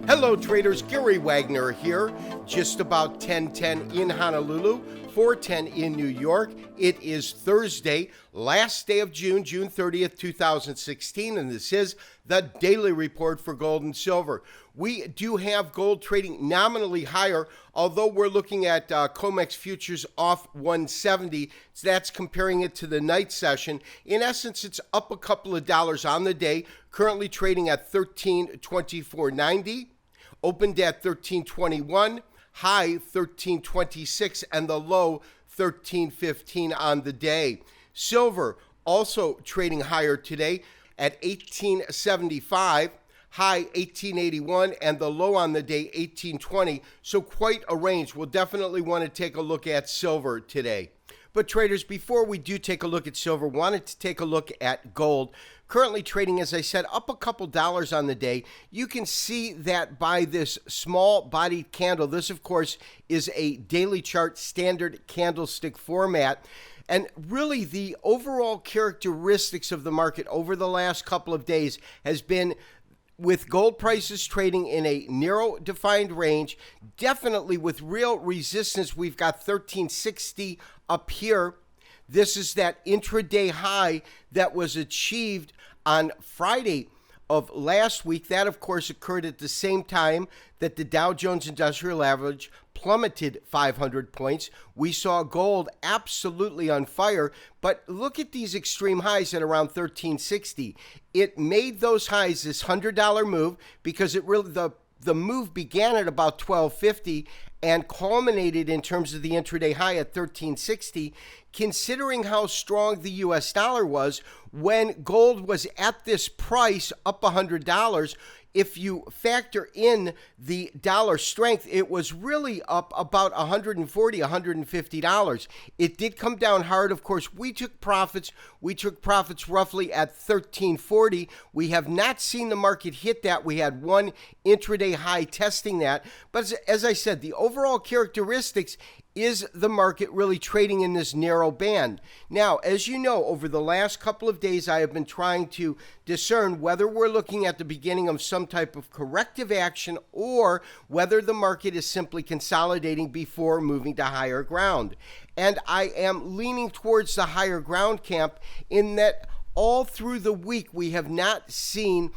Hello traders, Gary Wagner here, just about 10:10 in Honolulu, 4:10 in New York. It is Thursday, last day of June, June 30th, 2016, and this is the daily report for gold and silver. We do have gold trading nominally higher, although we're looking at COMEX futures off 170. So that's comparing it to the night session. In essence, it's up a couple of dollars on the day, currently trading at 1324.90. Opened at 1321, high 1326, and the low 1315 on the day. Silver also trading higher today at 1875, high 1881, and the low on the day 1820. So quite a range. We'll definitely want to take a look at silver today. But traders, before we do take a look at silver, wanted to take a look at gold. Currently trading, as I said, up a couple dollars on the day. You can see that by this small bodied candle. This, of course, is a daily chart standard candlestick format. And really, the overall characteristics of the market over the last couple of days has been with gold prices trading in a narrow defined range, definitely with real resistance. We've got 1360 up here. This is that intraday high that was achieved on Friday of last week. That, of course, occurred at the same time that the Dow Jones Industrial Average plummeted 500 points. We saw gold absolutely on fire, but look at these extreme highs at around 1360. It made those highs this $100 move because it really the move began at about 1250 and culminated in terms of the intraday high at 1360. Considering how strong the US dollar was when gold was at this price up $100, if you factor in the dollar strength, it was really up about $140, $150. It did come down hard. Of course, we took profits. We took profits roughly at 1340. We have not seen the market hit that. We had one intraday high testing that. But as I said, the overall characteristics is the market really trading in this narrow band. Now, as you know, over the last couple of days, I have been trying to discern whether we're looking at the beginning of some type of corrective action or whether the market is simply consolidating before moving to higher ground. And I am leaning towards the higher ground camp in that all through the week, we have not seen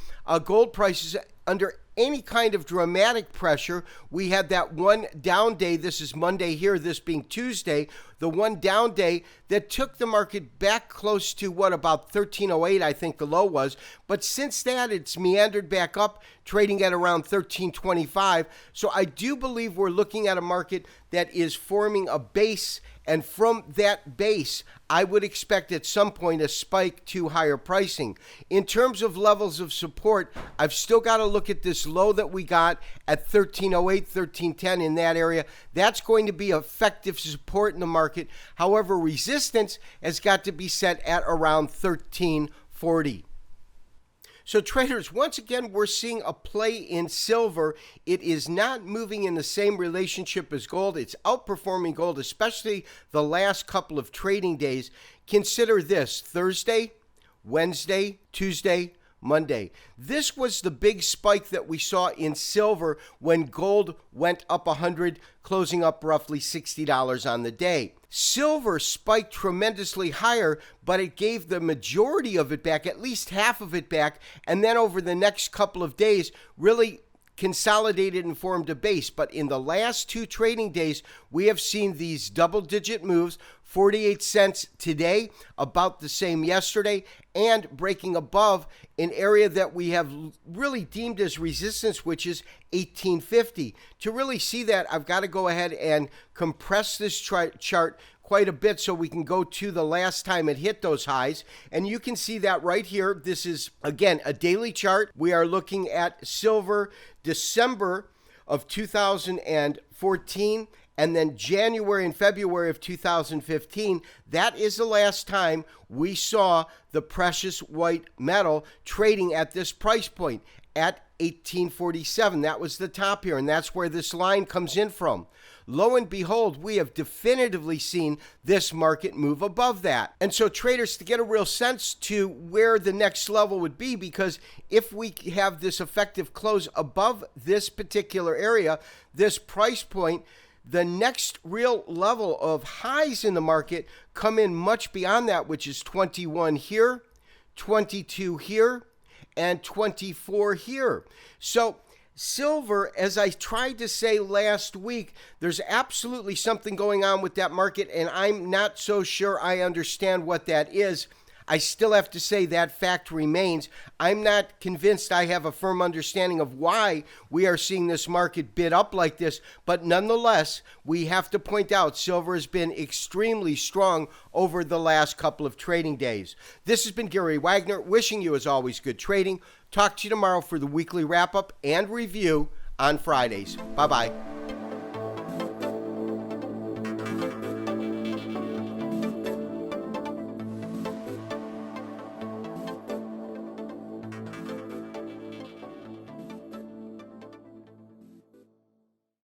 gold prices under any kind of dramatic pressure. We had that one down day. This is Monday here, this being Tuesday. The one down day that took the market back close to about 1308, I think the low was. But since that, it's meandered back up, trading at around 1325. So I do believe we're looking at a market that is forming a base. And from that base, I would expect at some point a spike to higher pricing. In terms of levels of support, I've still got to look at this low that we got at 1308, 1310 in that area. That's going to be effective support in the market. However, resistance has got to be set at around 1340. So traders, once again, we're seeing a play in silver. It is not moving in the same relationship as gold. It's outperforming gold, especially the last couple of trading days. Consider this: Thursday, Wednesday, Tuesday, Monday. This was the big spike that we saw in silver when gold went up 100, closing up roughly $60 on the day. Silver spiked tremendously higher, but it gave the majority of it back, at least half of it back, and then over the next couple of days really consolidated and formed a base. But in the last two trading days, we have seen these double-digit moves, 48 cents today, about the same yesterday, and breaking above an area that we have really deemed as resistance, which is 1850. To really see that, I've got to go ahead and compress this chart quite a bit so we can go to the last time it hit those highs. And you can see that right here. This is, again, a daily chart. We are looking at silver December of 2014 And then January and February of 2015, that is the last time we saw the precious white metal trading at this price point at 1847. That was the top here, and that's where this line comes in from. Lo and behold, we have definitively seen this market move above that. And so traders, to get a real sense to where the next level would be, because if we have this effective close above this particular area, this price point, the next real level of highs in the market come in much beyond that, which is 21 here, 22 here, and 24 here. So silver, as I tried to say last week, there's absolutely something going on with that market, and I'm not so sure I understand what that is. I still have to say that fact remains. I'm not convinced I have a firm understanding of why we are seeing this market bid up like this, but nonetheless, we have to point out silver has been extremely strong over the last couple of trading days. This has been Gary Wagner, wishing you, as always, good trading. Talk to you tomorrow for the weekly wrap-up and review on Fridays. Bye-bye.